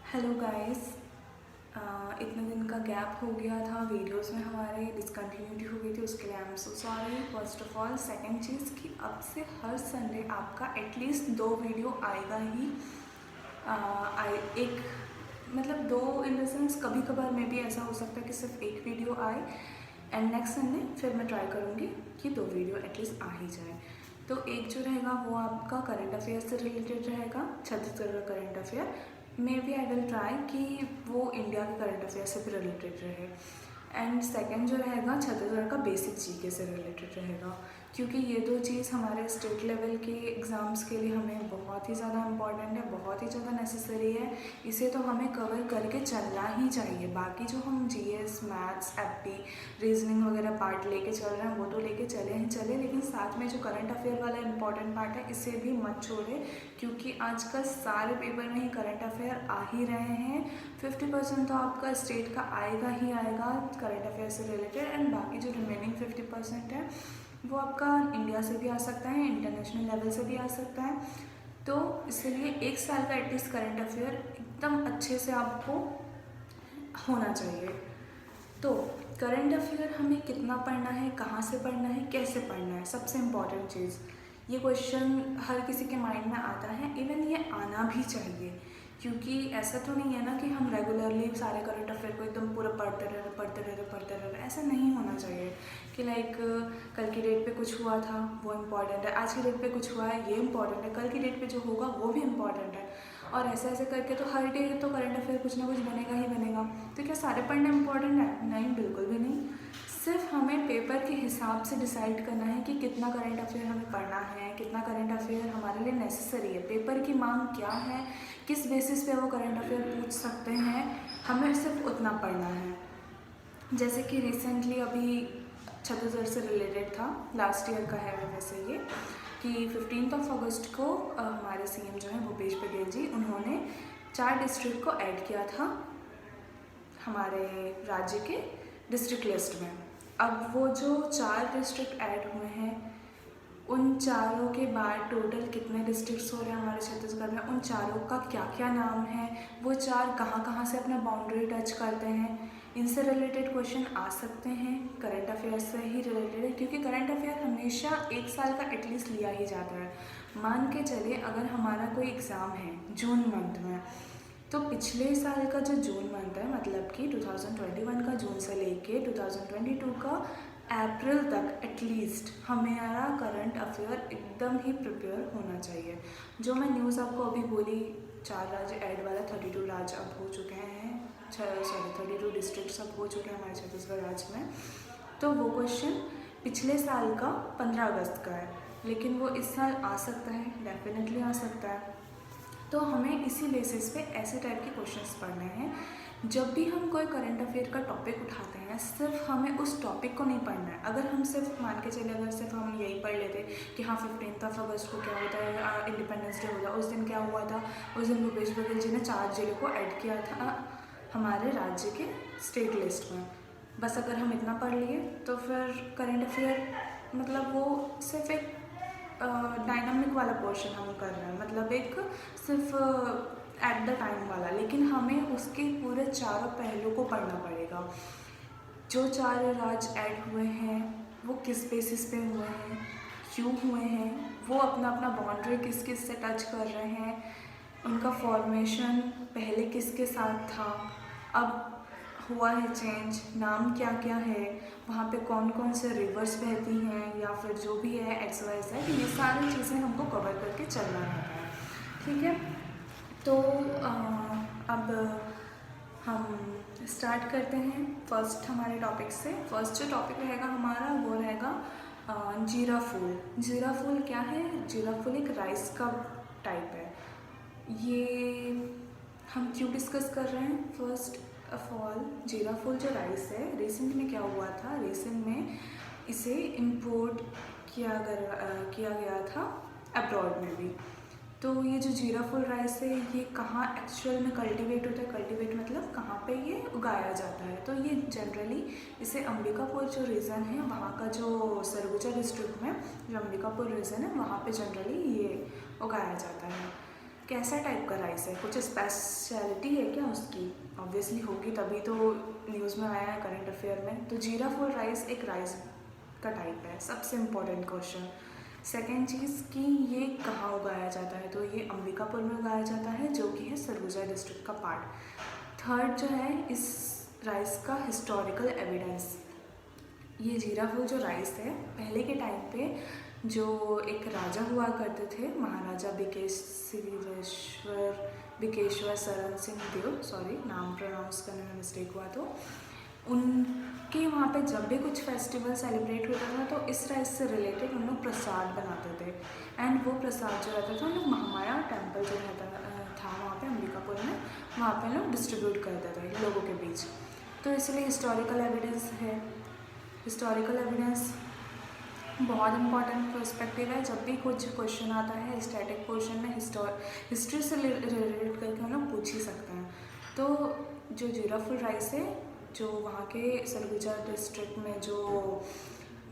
Hello guys. इतने दिन का गैप हो गया था वीडियोस में, हमारे डिसकंटिन्यूटी हो गई थी, उसके लिए I am so sorry. First of all, second चीज़ कि अब से हर संडे आपका एटलीस्ट 2 वीडियो आएगा ही। एक मतलब 2 इन द सेंस, कभी कभार में भी ऐसा हो सकता है कि सिर्फ एक वीडियो आए एंड नेक्स्ट संडे फिर मैं ट्राई करूँगी कि 2 वीडियो एटलीस्ट आ ही जाए। तो एक जो रहेगा वो आपका करंट अफेयर से रिलेटेड रहेगा, छत्तीसगढ़ का current affair. Maybe I will try कि वो इंडिया के करंट अफेयर से भी रिलेटेड रहे। एंड सेकंड जो रहेगा छत्तीसगढ़ का बेसिक जीके से रिलेटेड रहेगा, क्योंकि ये 2 चीज़ हमारे स्टेट लेवल के एग्ज़ाम्स के लिए हमें बहुत ही ज़्यादा इम्पॉर्टेंट है, बहुत ही ज़्यादा नेसेसरी है। इसे तो हमें कवर करके चलना ही चाहिए। बाकी जो हम जीएस, मैथ्स, एपी, रीजनिंग वगैरह पार्ट लेके चल रहे हैं वो तो लेके चले ही चले, लेकिन साथ में जो करंट अफेयर वाला इम्पॉर्टेंट पार्ट है इसे भी मत छोड़े, क्योंकि आजकल सारे पेपर में ही करंट अफेयर आ ही रहे हैं। 50% तो आपका स्टेट का आएगा ही आएगा करंट अफेयर से रिलेटेड, एंड बाकी जो रिमेनिंग 50% है वो आपका इंडिया से भी आ सकता है, इंटरनेशनल लेवल से भी आ सकता है। तो इसलिए 1 साल का एटलीस्ट करंट अफेयर एकदम अच्छे से आपको होना चाहिए। तो करंट अफेयर हमें कितना पढ़ना है, कहाँ से पढ़ना है, कैसे पढ़ना है, सबसे इम्पॉर्टेंट चीज़। ये क्वेश्चन हर किसी के माइंड में आता है, इवन ये आना भी चाहिए, क्योंकि ऐसा तो नहीं है ना कि हम रेगुलरली सारे करंट अफेयर को एकदम पूरा पढ़ते रहे। ऐसा नहीं होना चाहिए कि लाइक कल की डेट पे कुछ हुआ था वो इम्पॉर्टेंट है, आज की डेट पे कुछ हुआ है ये इम्पॉर्टेंट है, कल की डेट पे जो होगा वो भी इम्पॉर्टेंट है, और ऐसे ऐसे करके तो हर डे तो करंट अफेयर कुछ ना कुछ बनेगा ही बनेगा। तो क्या सारे पढ़ना इम्पॉर्टेंट है? नहीं, बिल्कुल भी नहीं। सिर्फ हमें पेपर के हिसाब से डिसाइड करना है कि कितना करंट अफेयर हमें पढ़ना है, कितना करंट अफेयर हमारे लिए नेसेसरी है, पेपर की मांग क्या है, किस बेसिस पे वो करंट अफेयर पूछ सकते हैं, हमें सिर्फ उतना पढ़ना है। जैसे कि रिसेंटली अभी छत्तीसगढ़ से रिलेटेड था, लास्ट ईयर का है वैसे ये, कि 15 अगस्त को हमारे सीएम जो हैं भूपेश बघेल जी, उन्होंने 4 डिस्ट्रिक्ट को ऐड किया था हमारे राज्य के डिस्ट्रिक्ट लिस्ट में। अब वो जो 4 डिस्ट्रिक्ट ऐड हुए हैं, उन चारों के बाद टोटल कितने डिस्ट्रिक्ट्स हो रहे हैं हमारे छत्तीसगढ़ में, उन चारों का क्या क्या नाम है, वो 4 कहाँ कहाँ से अपना बाउंड्री टच करते हैं, इनसे रिलेटेड क्वेश्चन आ सकते हैं। करंट अफेयर से ही रिलेटेड है, क्योंकि करंट अफेयर हमेशा 1 साल का एटलीस्ट लिया ही जाता है। मान के चलिए अगर हमारा कोई एग्ज़ाम है जून मंथ में, तो पिछले साल का जो जून मंथ है, मतलब कि 2021 का जून से लेके 2022 का अप्रैल तक एटलीस्ट हमारा करंट अफेयर एकदम ही प्रिपेयर होना चाहिए। जो मैं न्यूज़ आपको अभी बोली, 4 राज्य ऐड वाला, 32 राज्य अब हो चुके हैं, 32 डिस्ट्रिक्ट अब हो चुके हैं हमारे छत्तीसगढ़ राज्य में। तो वो क्वेश्चन पिछले साल का 15 अगस्त का है, लेकिन वो इस साल आ सकता है, डेफिनेटली आ सकता है। तो हमें इसी बेसिस पे ऐसे टाइप के क्वेश्चंस पढ़ने हैं। जब भी हम कोई करंट अफेयर का टॉपिक उठाते हैं, सिर्फ हमें उस टॉपिक को नहीं पढ़ना है। अगर हम सिर्फ मान के चले, अगर सिर्फ हम यही पढ़ लेते कि हाँ 15 अगस्त को क्या होता है, इंडिपेंडेंस डे होता है, उस दिन क्या हुआ था, उस दिन भूपेश बघेल जी ने 4 जिलों को ऐड किया था हमारे राज्य के स्टेट लिस्ट में, बस अगर हम इतना पढ़ लिए तो फिर करंट अफेयर मतलब वो सिर्फ एक डायनामिक वाला पोर्शन हम कर रहे हैं, मतलब एक सिर्फ एट द टाइम वाला, लेकिन हमें उसके पूरे चारों पहलू को पढ़ना पड़ेगा। जो 4 राज्य ऐड हुए हैं वो किस बेसिस पे हुए हैं, क्यों हुए हैं, वो अपना अपना बाउंड्री किस किस से टच कर रहे हैं, उनका फॉर्मेशन पहले किसके साथ था, अब हुआ है चेंज, नाम क्या क्या है, वहाँ पे कौन कौन से रिवर्स बहती हैं, या फिर जो भी है XYZ, ये सारी चीज़ें हमको कवर करके चलना रहता है। ठीक है, तो अब हम स्टार्ट करते हैं फर्स्ट हमारे टॉपिक से। फर्स्ट जो टॉपिक रहेगा हमारा वो रहेगा जीरा फूल। जीरा फूल क्या है? जीरा फूल एक राइस का टाइप है। ये हम क्यों डिस्कस कर रहे हैं? फर्स्ट ऑफ ऑल, जीरा फूल जो राइस है, रिसेंट में क्या हुआ था, रिसेंट में इसे इम्पोर्ट किया गया था अब्रॉड में भी। तो ये जो जीरा फुल राइस है, ये कहाँ एक्चुअल में कल्टीवेट होता है? कल्टीवेट मतलब कहाँ पे ये उगाया जाता है? तो ये जनरली इसे अंबिकापुर जो रीजन है, वहाँ का जो सरगुजा डिस्ट्रिक्ट में जो अंबिकापुर रीजन है, वहाँ पे जनरली ये उगाया जाता है। कैसा टाइप का राइस है, कुछ स्पेशलिटी है क्या उसकी? ऑब्वियसली होगी, तभी तो न्यूज़ में आया है करंट अफेयर में। तो जीरा फुल राइस एक राइस का टाइप है, सबसे इम्पोर्टेंट क्वेश्चन। सेकेंड चीज़ कि ये कहाँ उगाया जाता है, तो ये अंबिकापुर में उगाया जाता है, जो कि है सरगुजा डिस्ट्रिक्ट का पार्ट। थर्ड जो है इस राइस का हिस्टोरिकल एविडेंस। ये जीरा फुल जो राइस है, पहले के टाइम पे जो एक राजा हुआ करते थे, महाराजा बिकेश्वर सरन सिंह देव, सॉरी नाम प्रोनाउंस करने में मिस्टेक हुआ, तो उनके वहाँ पे जब भी कुछ फेस्टिवल सेलिब्रेट होता था तो इस राइस से रिलेटेड उन लोग प्रसाद बनाते थे। एंड वो प्रसाद जो रहता था उन लोग महामाया टेम्पल जो रहता था वहाँ पे अंबिकापुर में, वहाँ पे लोग डिस्ट्रीब्यूट करते थे लोगों के बीच। तो इसलिए हिस्टोरिकल एविडेंस है। हिस्टोरिकल एविडेंस बहुत इंपॉर्टेंट पर्सपेक्टिव है। जब भी कुछ क्वेश्चन आता है स्टैटिक पोर्शन में हिस्ट्री से रिलेटेड करके हम लोग पूछ ही सकते हैं। तो जो जीरा फुल राइस है, जो वहाँ के सरगुजा डिस्ट्रिक्ट में जो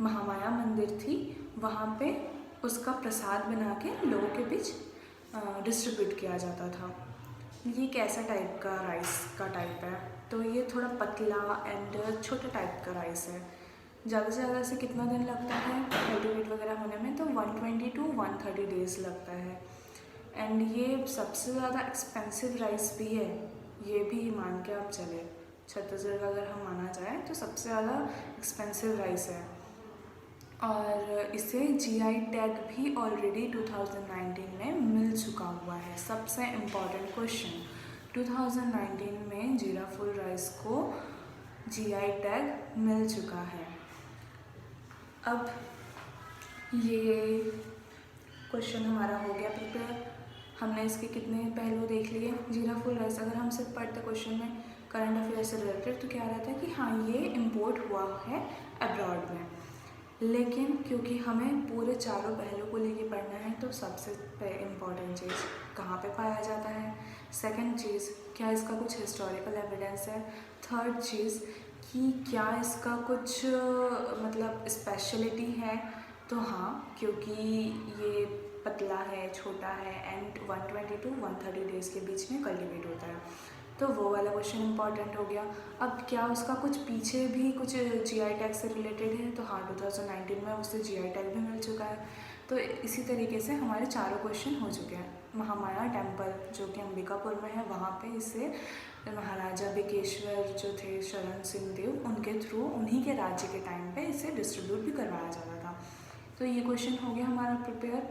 महामाया मंदिर थी, वहाँ पे उसका प्रसाद बना के लोगों के बीच डिस्ट्रीब्यूट किया जाता था। ये कैसा टाइप का राइस का टाइप है, तो ये थोड़ा पतला एंड छोटा टाइप का राइस है। ज़्यादा से ज़्यादा से कितना दिन लगता है कल्टिवेट वगैरह होने में, तो 120 to 130 डेज़ लगता है। एंड ये सबसे ज़्यादा एक्सपेंसिव राइस भी है, ये भी मान के आप चले। छत्तीसगढ़ का अगर हम माना जाए तो सबसे ज़्यादा एक्सपेंसिव राइस है। और इसे जीआई टैग भी ऑलरेडी 2019 में मिल चुका हुआ है। सबसे इम्पॉर्टेंट क्वेश्चन, 2019 में जीरा फुल राइस को जीआई टैग मिल चुका है। अब ये क्वेश्चन हमारा हो गया प्रिपेयर। हमने इसके कितने पहलू देख लिए। जीरा फुल राइस अगर हम सिर्फ पढ़ते क्वेश्चन में करंट अफेयर से रिलेटेड तो क्या रहता है कि हाँ ये इम्पोर्ट हुआ है अब्रॉड में, लेकिन क्योंकि हमें पूरे चारों पहलू को लेके पढ़ना है तो सबसे इम्पॉर्टेंट चीज़ कहाँ पे पाया जाता है, सेकंड चीज़ क्या इसका कुछ हिस्टोरिकल एविडेंस है, थर्ड चीज़ कि क्या इसका कुछ मतलब स्पेशलिटी है। तो हाँ, क्योंकि ये पतला है, छोटा है एंड 120 to 130 डेज़ के बीच में कल्टिवेट होता है, तो वो वाला क्वेश्चन इंपॉर्टेंट हो गया। अब क्या उसका कुछ पीछे भी कुछ जीआई टैग से रिलेटेड है, तो हाँ 2019 में उसे जीआई टैग भी मिल चुका है। तो इसी तरीके से हमारे चारों क्वेश्चन हो चुके हैं। महामाया टेम्पल जो कि अंबिकापुर में है, वहाँ पे इसे महाराजा बिकेश्वर जो थे शरण सिंह देव, उनके थ्रू उन्हीं के राज्य के टाइम पे इसे डिस्ट्रीब्यूट भी करवाया जाता था। तो ये क्वेश्चन हो गया हमारा प्रिपेयर।